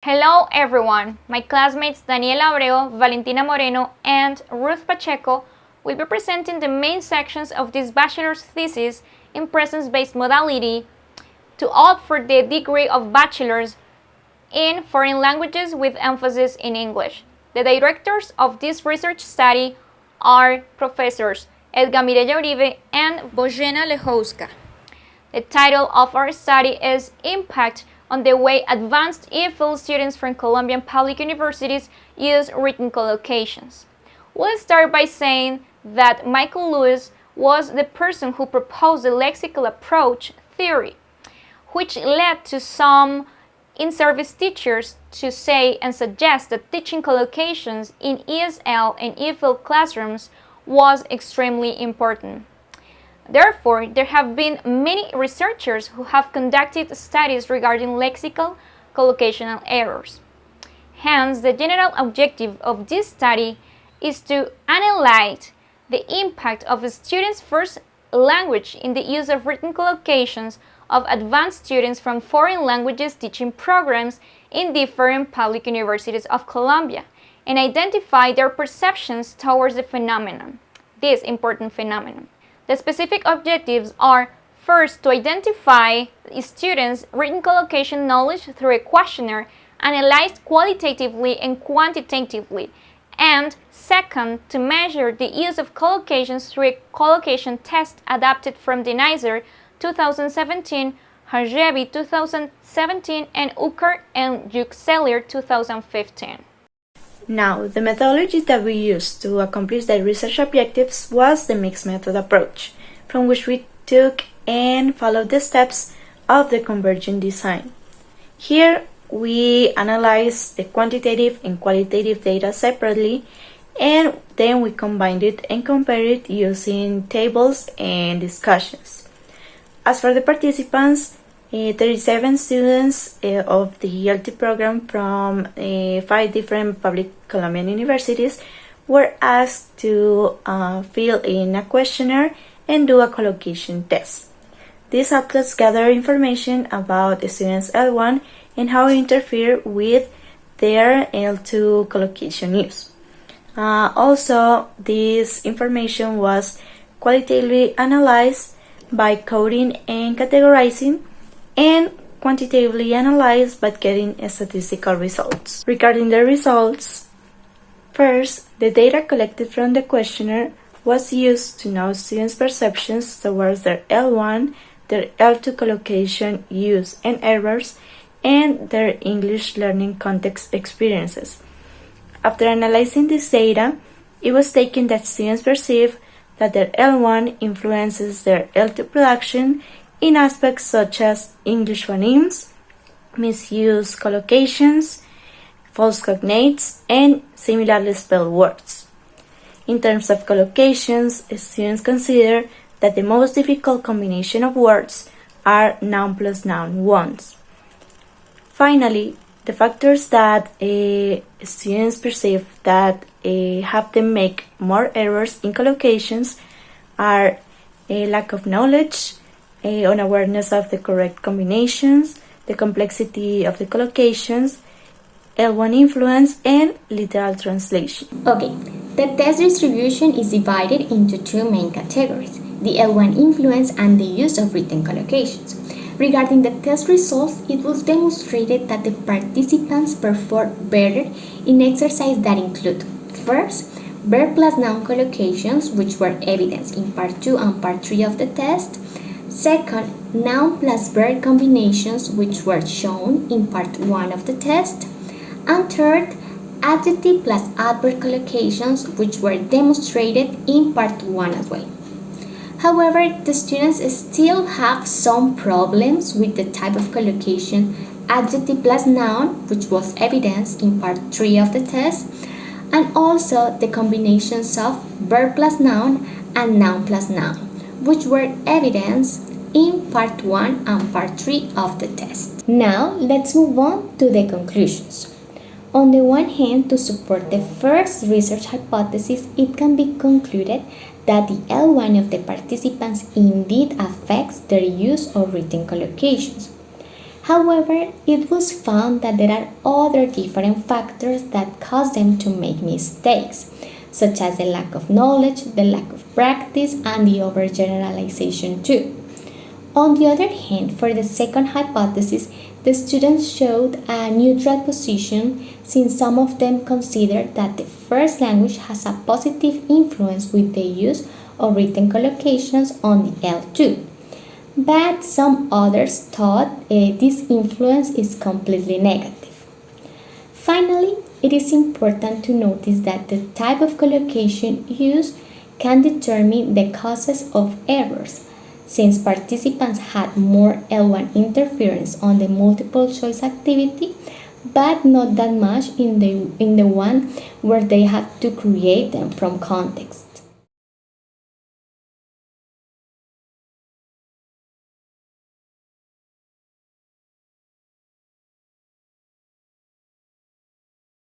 Hello everyone, my classmates Daniela Abreu, Valentina Moreno, and Ruth Pacheco will be presenting the main sections of this bachelor's thesis in presence-based modality to opt for the degree of bachelor's in foreign languages with emphasis in English. The directors of this research study are Professors Edgar Uribe and Bojena Lechowska. The title of our study is Impact on the way advanced EFL students from Colombian public universities use written collocations. We'll start by saying that Michael Lewis was the person who proposed the lexical approach theory, which led to some in-service teachers to say and suggest that teaching collocations in ESL and EFL classrooms was extremely important. Therefore, there have been many researchers who have conducted studies regarding lexical collocational errors. Hence, the general objective of this study is to analyze the impact of a student's first language in the use of written collocations of advanced students from foreign languages teaching programs in different public universities of Colombia and identify their perceptions towards the phenomenon, this important phenomenon. The specific objectives are, first, to identify students' written collocation knowledge through a questionnaire analyzed qualitatively and quantitatively, and second, to measure the use of collocations through a collocation test adapted from the NICER 2017, Harjevi 2017, and Ucker and Yükselier 2015. Now, the methodology that we used to accomplish the research objectives was the mixed method approach, from which we took and followed the steps of the convergent design. Here, we analyzed the quantitative and qualitative data separately, and then we combined it and compared it using tables and discussions. As for the participants, 37 students of the ELT program from 5 different public Colombian universities were asked to fill in a questionnaire and do a collocation test. These helped us gather information about the students' L1 and how it interfered with their L2 collocation use. Also, this information was qualitatively analyzed by coding and categorizing, and quantitatively analyzed by getting statistical results. Regarding the results, first, the data collected from the questionnaire was used to know students' perceptions towards their L1, their L2 collocation use and errors, and their English learning context experiences. After analyzing this data, it was taken that students perceive that their L1 influences their L2 production in aspects such as English phonemes, misused collocations, false cognates, and similarly spelled words. In terms of collocations, students consider that the most difficult combination of words are noun plus noun ones. Finally, the factors that students perceive that have them make more errors in collocations are a lack of knowledge, unawareness of the correct combinations, the complexity of the collocations, L1 influence, and literal translation. Okay, the test distribution is divided into two main categories, the L1 influence and the use of written collocations. Regarding the test results, it was demonstrated that the participants performed better in exercises that include, first, verb plus noun collocations, which were evidenced in part 2 and part 3 of the test. Second, noun plus verb combinations, which were shown in part 1 of the test. And third, adjective plus adverb collocations, which were demonstrated in part 1 as well. However, the students still have some problems with the type of collocation adjective plus noun, which was evidenced in part 3 of the test, and also the combinations of verb plus noun and noun plus noun, which were evidenced in part 1 and part 3 of the test. Now, let's move on to the conclusions. On the one hand, to support the first research hypothesis, it can be concluded that the L1 of the participants indeed affects their use of written collocations. However, it was found that there are other different factors that cause them to make mistakes, such as the lack of knowledge, the lack of practice, and the overgeneralization too. On the other hand, for the second hypothesis, the students showed a neutral position since some of them considered that the first language has a positive influence with the use of written collocations on the L2. But some others thought this influence is completely negative. Finally, it is important to notice that the type of collocation used can determine the causes of errors, since participants had more L1 interference on the multiple choice activity, but not that much in the one where they had to create them from context.